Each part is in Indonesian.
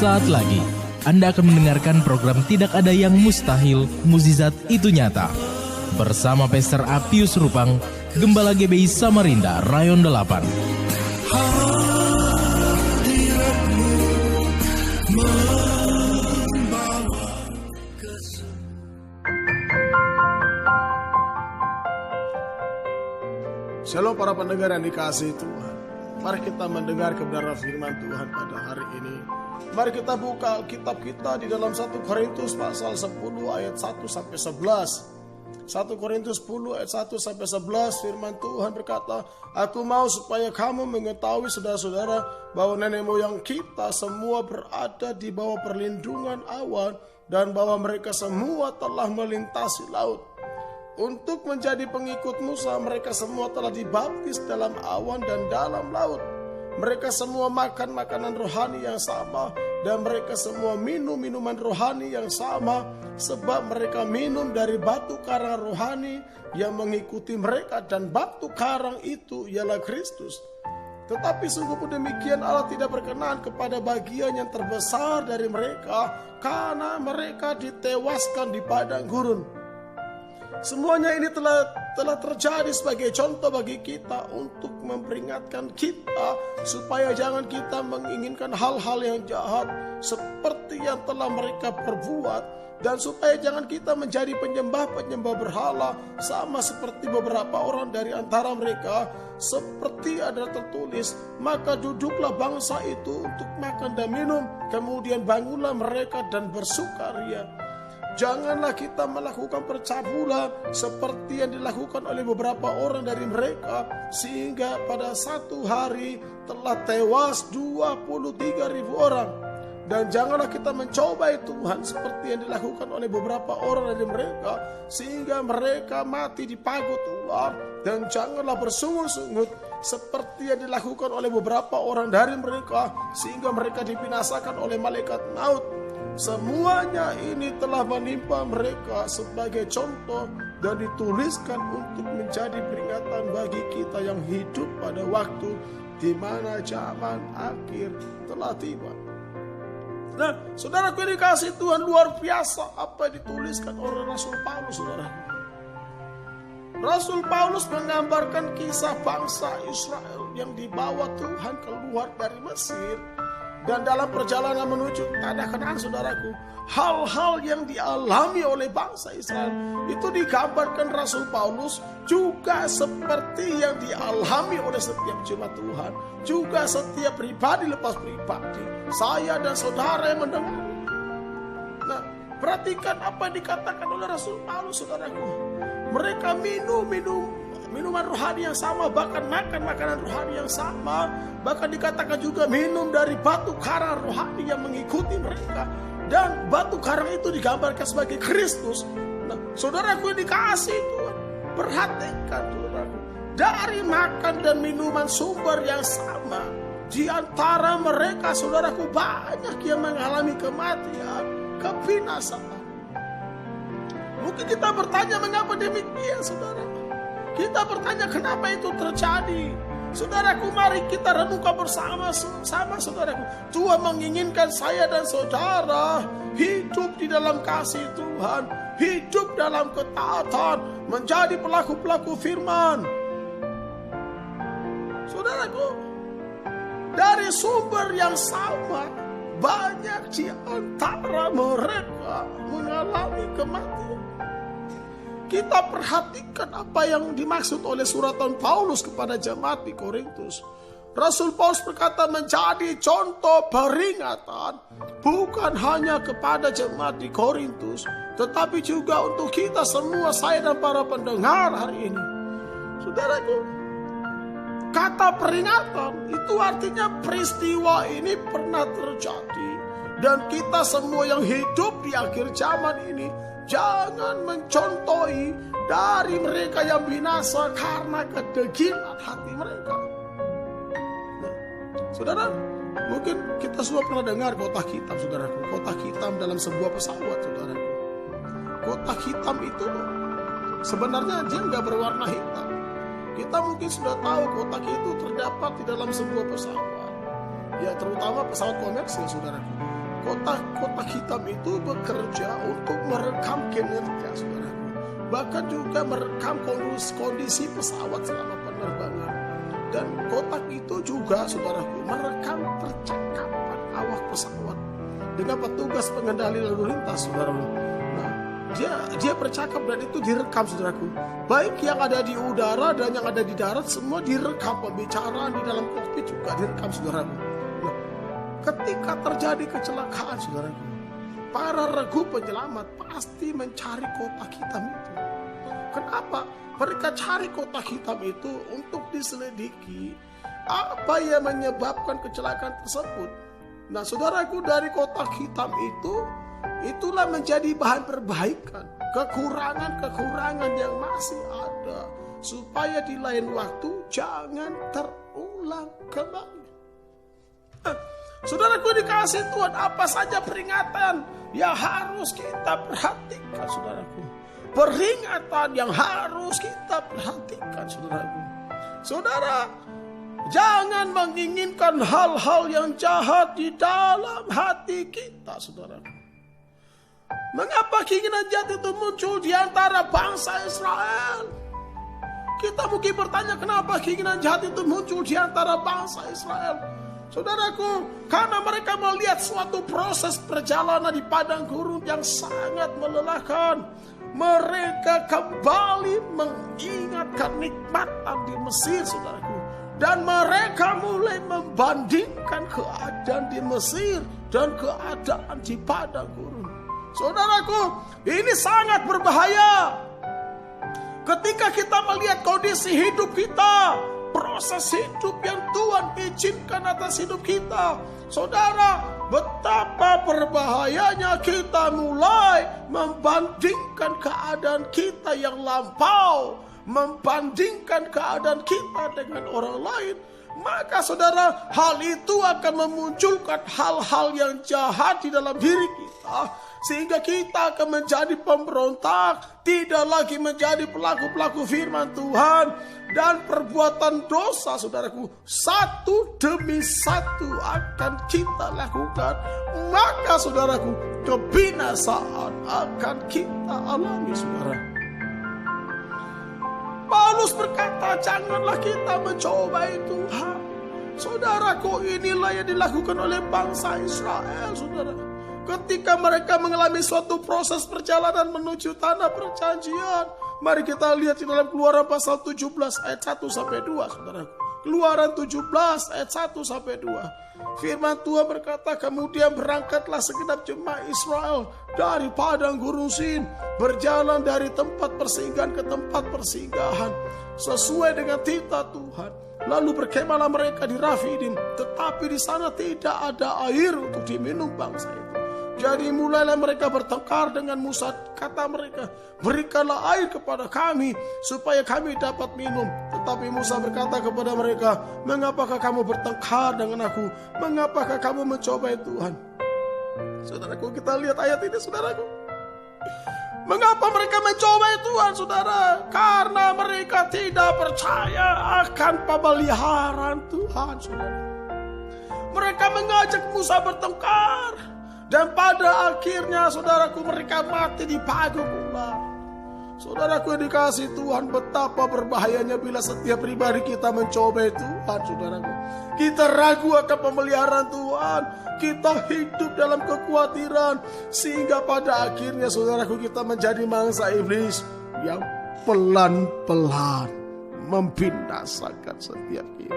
Sesaat lagi, Anda akan mendengarkan program Tidak Ada Yang Mustahil, Mukjizat Itu Nyata. Bersama Pastor Apius Rupang, Gembala GBI Samarinda, Rayon 8. Shalom para pendengar yang dikasihi Tuhan. Mari kita mendengar kebenaran firman Tuhan pada hari ini. Mari kita buka kitab kita di dalam 1 Korintus pasal 10 ayat 1 sampai 11. 1 Korintus 10 ayat 1 sampai 11 firman Tuhan berkata, "Aku mau supaya kamu mengetahui saudara-saudara bahwa nenek moyang kita semua berada di bawah perlindungan awan dan bahwa mereka semua telah melintasi laut. Untuk menjadi pengikut Musa, mereka semua telah dibaptis dalam awan dan dalam laut. Mereka semua makan makanan rohani yang sama, dan mereka semua minum minuman rohani yang sama, sebab mereka minum dari batu karang rohani yang mengikuti mereka, dan batu karang itu ialah Kristus. Tetapi sungguh pun demikian, Allah tidak berkenan kepada bagian yang terbesar dari mereka, karena mereka ditewaskan di padang gurun. Semuanya ini telah terjadi sebagai contoh bagi kita untuk memperingatkan kita supaya jangan kita menginginkan hal-hal yang jahat seperti yang telah mereka perbuat, dan supaya jangan kita menjadi penyembah-penyembah berhala sama seperti beberapa orang dari antara mereka. Seperti ada tertulis, maka duduklah bangsa itu untuk makan dan minum, kemudian bangunlah mereka dan bersukaria. Janganlah kita melakukan percabulan seperti yang dilakukan oleh beberapa orang dari mereka, sehingga pada satu hari telah tewas 23.000 orang. Dan janganlah kita mencobai Tuhan seperti yang dilakukan oleh beberapa orang dari mereka, sehingga mereka mati dipagut ular. Dan janganlah bersungut-sungut seperti yang dilakukan oleh beberapa orang dari mereka, sehingga mereka dibinasakan oleh malaikat maut. Semuanya ini telah menimpa mereka sebagai contoh dan dituliskan untuk menjadi peringatan bagi kita yang hidup pada waktu di mana zaman akhir telah tiba." Nah, saudaraku yang dikasihi Tuhan, luar biasa apa yang dituliskan oleh Rasul Paulus, saudara. Rasul Paulus menggambarkan kisah bangsa Israel yang dibawa Tuhan keluar dari Mesir. Dan dalam perjalanan menuju tanah Kanaan, saudaraku, hal-hal yang dialami oleh bangsa Israel itu digambarkan Rasul Paulus juga seperti yang dialami oleh setiap jemaat Tuhan, juga setiap pribadi lepas pribadi, saya dan saudara yang mendengar. Nah, perhatikan apa yang dikatakan oleh Rasul Paulus, saudaraku. Mereka minum minuman rohani yang sama, bahkan makan makanan rohani yang sama, bahkan dikatakan juga minum dari batu karang rohani yang mengikuti mereka, dan batu karang itu digambarkan sebagai Kristus. Nah, saudaraku yang dikasihi Tuhan, perhatikan saudaraku, dari makan dan minuman sumber yang sama, di antara mereka saudaraku banyak yang mengalami kematian, kebinasaan. Mungkin kita bertanya mengapa demikian, saudara. Kita bertanya kenapa itu terjadi. Saudaraku, mari kita renungkan bersama-sama, saudaraku. Tuhan menginginkan saya dan saudara hidup di dalam kasih Tuhan, hidup dalam ketaatan, menjadi pelaku-pelaku firman. Saudaraku, dari sumber yang sama, banyak di antara mereka mengalami kematian. Kita perhatikan apa yang dimaksud oleh suratan Paulus kepada jemaat di Korintus. Rasul Paulus berkata menjadi contoh peringatan bukan hanya kepada jemaat di Korintus, tetapi juga untuk kita semua, saya dan para pendengar hari ini. Saudaraku, kata peringatan itu artinya peristiwa ini pernah terjadi, dan kita semua yang hidup di akhir zaman ini jangan mencontohi dari mereka yang binasa karena kedegilan hati mereka. Nah, saudara, mungkin kita semua pernah dengar kotak hitam, saudaraku. Kotak hitam dalam sebuah pesawat, saudaraku. Kotak hitam itu sebenarnya dia nggak berwarna hitam. Kita mungkin sudah tahu kotak itu terdapat di dalam sebuah pesawat. Ya, terutama pesawat komersil, saudaraku. kotak hitam itu bekerja untuk merekam kinerja, saudaraku. Bahkan juga merekam kondisi pesawat selama penerbangan. Dan kotak itu juga, saudaraku, merekam percakapan awak pesawat dengan petugas pengendali lalu lintas, saudaraku. Nah, dia bercakap dan itu direkam, saudaraku. Baik yang ada di udara dan yang ada di darat semua direkam. Pembicaraan di dalam kokpit juga direkam, saudaraku. Nah, ketika terjadi kecelakaan, saudaraku, para regu penyelamat pasti mencari kotak hitam itu. Kenapa? Mereka cari kotak hitam itu untuk diselidiki apa yang menyebabkan kecelakaan tersebut. Nah, saudaraku, dari kotak hitam itulah menjadi bahan perbaikan kekurangan-kekurangan yang masih ada, supaya di lain waktu jangan terulang kembali. Saudaraku dikasih Tuhan, apa saja peringatan yang harus kita perhatikan, saudaraku. Peringatan yang harus kita perhatikan, saudaraku. Saudara, jangan menginginkan hal-hal yang jahat di dalam hati kita, saudaraku. Mengapa keinginan jahat itu muncul di antara bangsa Israel? Kita mungkin bertanya, kenapa keinginan jahat itu muncul di antara bangsa Israel? Saudaraku, karena mereka melihat suatu proses perjalanan di padang gurun yang sangat melelahkan. Mereka kembali mengingat kenikmatan di Mesir, saudaraku. Dan mereka mulai membandingkan keadaan di Mesir dan keadaan di padang gurun. Saudaraku, ini sangat berbahaya. Ketika kita melihat kondisi hidup kita, proses hidup yang Tuhan izinkan atas hidup kita, saudara, betapa berbahayanya kita mulai membandingkan keadaan kita yang lampau, membandingkan keadaan kita dengan orang lain. Maka saudara, hal itu akan memunculkan hal-hal yang jahat di dalam diri kita, sehingga kita akan menjadi pemberontak, tidak lagi menjadi pelaku-pelaku firman Tuhan. Dan perbuatan dosa, saudaraku, satu demi satu akan kita lakukan. Maka saudaraku, kebinasaan akan kita alami, saudara. Paulus berkata, janganlah kita mencobai Tuhan. Saudaraku, inilah yang dilakukan oleh bangsa Israel, saudara. Ketika mereka mengalami suatu proses perjalanan menuju tanah perjanjian. Mari kita lihat di dalam Keluaran pasal 17 ayat 1 sampai 2, saudara. Keluaran 17 ayat 1 sampai 2. Firman Tuhan berkata, kemudian berangkatlah segenap jemaah Israel dari padang gurun Sin, berjalan dari tempat persinggahan ke tempat persinggahan sesuai dengan titah Tuhan. Lalu berkemahlah mereka di Rafidim, tetapi di sana tidak ada air untuk diminum bangsa itu. Jadi mulailah mereka bertengkar dengan Musa. Kata mereka, berikanlah air kepada kami supaya kami dapat minum. Tetapi Musa berkata kepada mereka, mengapakah kamu bertengkar dengan aku? Mengapakah kamu mencobai Tuhan? Saudaraku, kita lihat ayat ini, saudaraku. Mengapa mereka mencobai Tuhan, saudara? Karena mereka tidak percaya akan pemeliharaan Tuhan, saudara. Mereka mengajak Musa bertengkar. Dan pada akhirnya, saudaraku, mereka mati di pagung ular. Saudaraku yang dikasih Tuhan, betapa berbahayanya bila setiap pribadi kita mencobai Tuhan, saudaraku. Kita ragu akan pemeliharaan Tuhan. Kita hidup dalam kekhawatiran. Sehingga pada akhirnya, saudaraku, kita menjadi mangsa iblis yang pelan-pelan membinasakan setiap kita.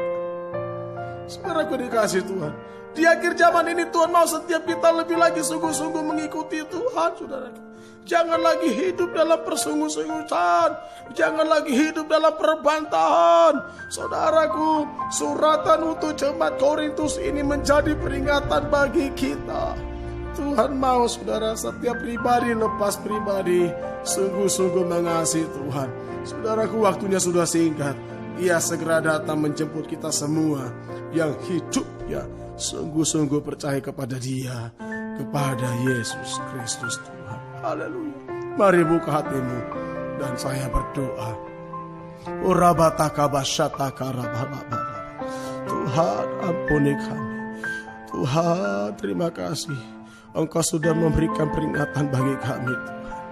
Saudaraku dikasih Tuhan, di akhir zaman ini Tuhan mau setiap kita lebih lagi sungguh-sungguh mengikuti Tuhan, saudara. Jangan lagi hidup dalam persungut-sungutan. Jangan lagi hidup dalam perbantahan. Saudaraku, suratan untuk jemaat Korintus ini menjadi peringatan bagi kita. Tuhan mau, saudara, setiap pribadi lepas pribadi sungguh-sungguh mengasihi Tuhan. Saudaraku, waktunya sudah singkat. Ia segera datang menjemput kita semua yang hidupnya sungguh-sungguh percaya kepada Dia, kepada Yesus Kristus Tuhan. Haleluya. Mari buka hatimu dan saya berdoa. Tuhan, ampuni kami. Tuhan, terima kasih. Engkau sudah memberikan peringatan bagi kami, Tuhan.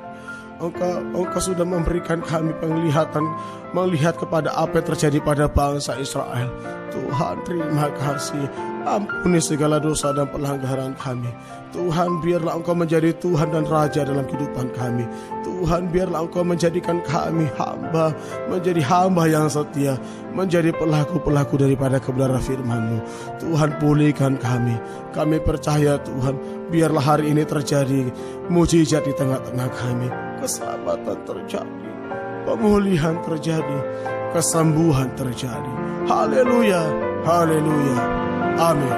Engkau sudah memberikan kami penglihatan, melihat kepada apa yang terjadi pada bangsa Israel. Tuhan, terima kasih. Ampuni segala dosa dan pelanggaran kami. Tuhan, biarlah Engkau menjadi Tuhan dan Raja dalam kehidupan kami. Tuhan, biarlah Engkau menjadikan kami hamba, menjadi hamba yang setia, menjadi pelaku-pelaku daripada kebenaran firman-Mu. Tuhan, pulihkan kami. Kami percaya, Tuhan, biarlah hari ini terjadi mujizat di tengah-tengah kami. Keselamatan terjadi, pemulihan terjadi, kesembuhan terjadi. Haleluya, haleluya, amin.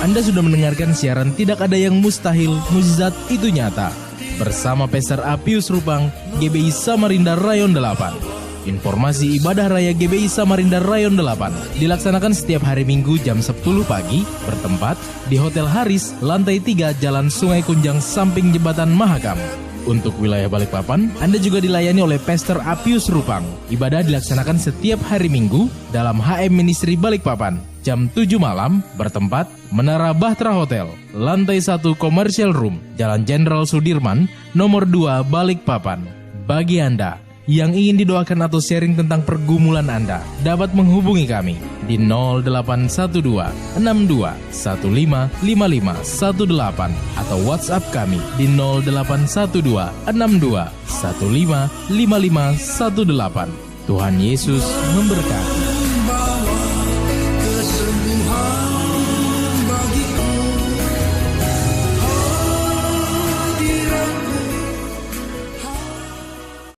Anda sudah mendengarkan siaran Tidak Ada Yang Mustahil, Mukjizat Itu Nyata bersama Pastor Apius Rupang, GBI Samarinda Rayon 8. Informasi ibadah raya GBI Samarinda Rayon 8 dilaksanakan setiap hari Minggu jam 10 pagi bertempat di Hotel Haris, lantai 3, Jalan Sungai Kunjang, samping Jembatan Mahakam. Untuk wilayah Balikpapan, Anda juga dilayani oleh Pastor Apius Rupang. Ibadah dilaksanakan setiap hari Minggu dalam HM Ministry Balikpapan. Jam 7 malam bertempat Menara Bahtera Hotel, lantai 1, Commercial Room, Jalan Jenderal Sudirman, nomor 2, Balikpapan. Bagi Anda yang ingin didoakan atau sharing tentang pergumulan Anda, dapat menghubungi kami di 0812 62 15 55 18 atau WhatsApp kami di 0812 62 15 55 18. Tuhan Yesus memberkati.